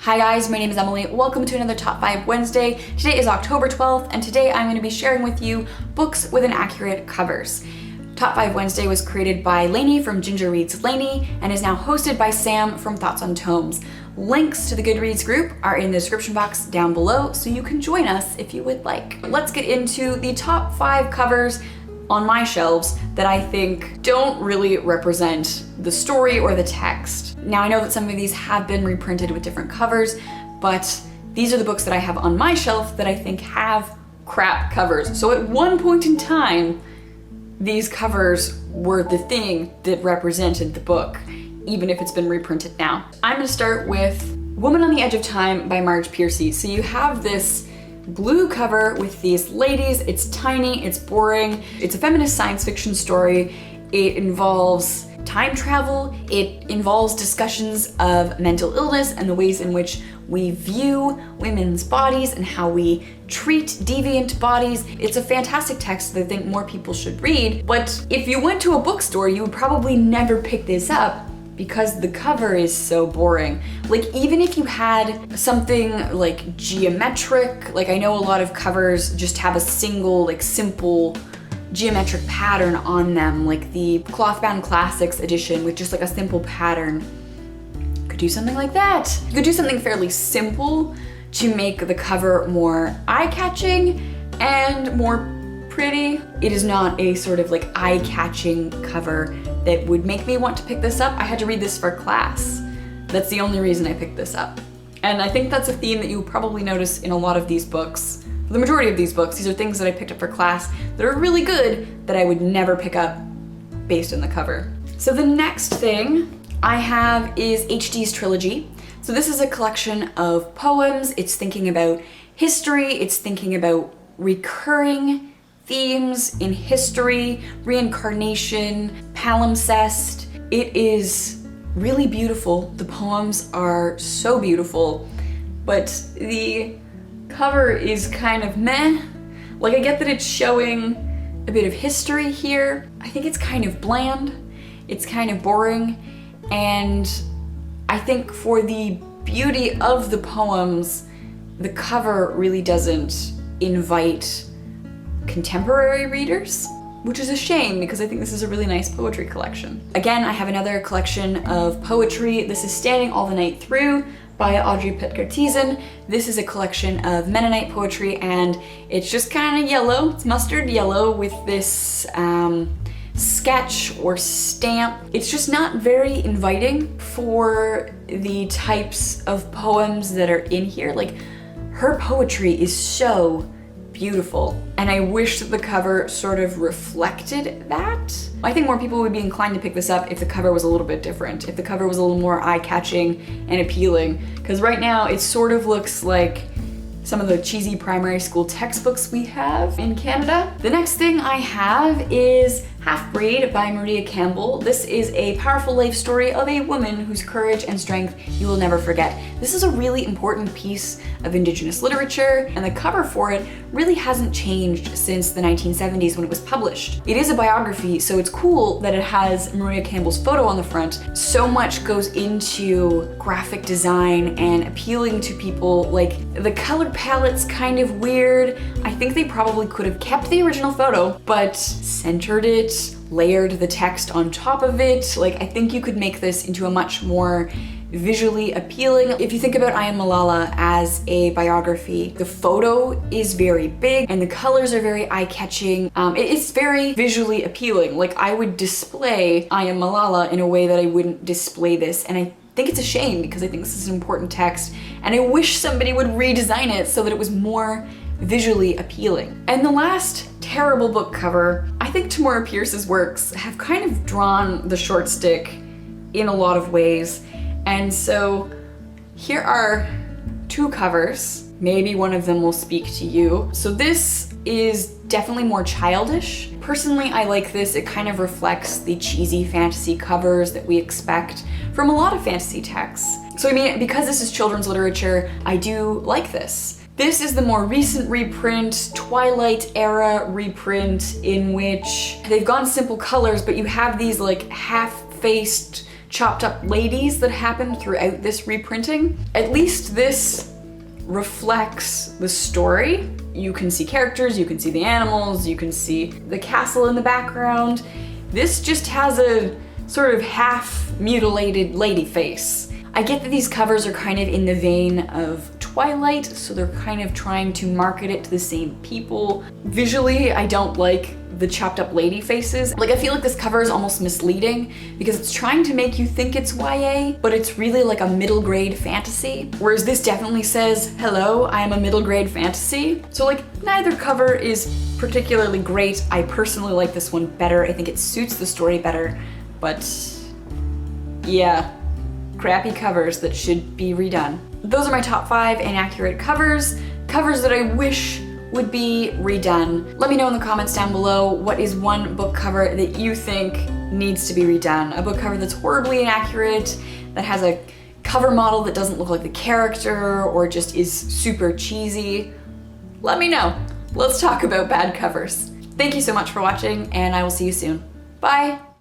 Hi guys, my name is Emily. Welcome to another Top 5 Wednesday. Today is October 12th, and today I'm going to be sharing with you books with inaccurate covers. Top 5 Wednesday was created by Lainey from Ginger Reads Lainey and is now hosted by Sam from Thoughts on Tomes. Links to the Goodreads group are in the description box down below, so you can join us if you would like. Let's get into the top 5 covers on my shelves that I think don't really represent the story or the text. Now I know that some of these have been reprinted with different covers, but these are the books that I have on my shelf that I think have crap covers. So at one point in time, these covers were the thing that represented the book, even if it's been reprinted now. I'm gonna start with Woman on the Edge of Time by Marge Piercy. So you have this blue cover with these ladies. It's tiny, it's boring. It's a feminist science fiction story. It involves time travel. It involves discussions of mental illness and the ways in which we view women's bodies and how we treat deviant bodies. It's a fantastic text that I think more people should read, but if you went to a bookstore, you would probably never pick this up because the cover is so boring. Like, even if you had something like geometric, like I know a lot of covers just have a single, like simple geometric pattern on them, like the Clothbound Classics edition with just like a simple pattern. Could do something like that. You could do something fairly simple to make the cover more eye-catching and more pretty. It is not a sort of like eye-catching cover that would make me want to pick this up. I had to read this for class. That's the only reason I picked this up. And I think that's a theme that you'll probably notice in a lot of these books. The majority of these books, these are things that I picked up for class that are really good that I would never pick up based on the cover. So the next thing I have is HD's Trilogy. So this is a collection of poems. It's thinking about history. It's thinking about recurring themes in history, reincarnation, palimpsest. It is really beautiful. The poems are so beautiful, but the cover is kind of meh. Like, I get that it's showing a bit of history here. I think it's kind of bland. It's kind of boring. And I think for the beauty of the poems, the cover really doesn't invite contemporary readers, which is a shame because I think this is a really nice poetry collection. Again, I have another collection of poetry. This is Standing All the Night Through by Audrey Pitker-Thiessen. This is a collection of Mennonite poetry, and it's just kind of yellow. It's mustard yellow with this sketch or stamp. It's just not very inviting for the types of poems that are in here. Like, her poetry is so beautiful, and I wish that the cover sort of reflected that. I think more people would be inclined to pick this up if the cover was a little bit different, if the cover was a little more eye-catching and appealing, because right now it sort of looks like some of the cheesy primary school textbooks we have in Canada. The next thing I have is Half-Breed by Maria Campbell. This is a powerful life story of a woman whose courage and strength you will never forget. This is a really important piece of Indigenous literature, and the cover for it really hasn't changed since the 1970s when it was published. It is a biography, so it's cool that it has Maria Campbell's photo on the front. So much goes into graphic design and appealing to people. Like, the color palette's kind of weird. I think they probably could have kept the original photo, but centered it, layered the text on top of it. Like, I think you could make this into a much more visually appealing. If you think about I Am Malala as a biography, the photo is very big and the colors are very eye-catching. It's very visually appealing. Like, I would display I Am Malala in a way that I wouldn't display this, and I think it's a shame because I think this is an important text, and I wish somebody would redesign it so that it was more visually appealing. And the last terrible book cover, I think Tamora Pierce's works have kind of drawn the short stick in a lot of ways. And so here are two covers. Maybe one of them will speak to you. So this is definitely more childish. Personally, I like this. It kind of reflects the cheesy fantasy covers that we expect from a lot of fantasy texts. So I mean, because this is children's literature, I do like this. This is the more recent reprint, Twilight era reprint, in which they've gone simple colors, but you have these like half-faced chopped up ladies that happen throughout this reprinting. At least this reflects the story. You can see characters, you can see the animals, you can see the castle in the background. This just has a sort of half mutilated lady face. I get that these covers are kind of in the vein of Twilight, so they're kind of trying to market it to the same people. Visually, I don't like the chopped up lady faces. Like, I feel like this cover is almost misleading because it's trying to make you think it's YA, but it's really like a middle grade fantasy. Whereas this definitely says, hello, I am a middle grade fantasy. So like, neither cover is particularly great. I personally like this one better. I think it suits the story better, but yeah, crappy covers that should be redone. Those are my top 5 inaccurate covers that I wish would be redone. Let me know in the comments down below what is one book cover that you think needs to be redone. A book cover that's horribly inaccurate, that has a cover model that doesn't look like the character, or just is super cheesy. Let me know. Let's talk about bad covers. Thank you so much for watching, and I will see you soon. Bye!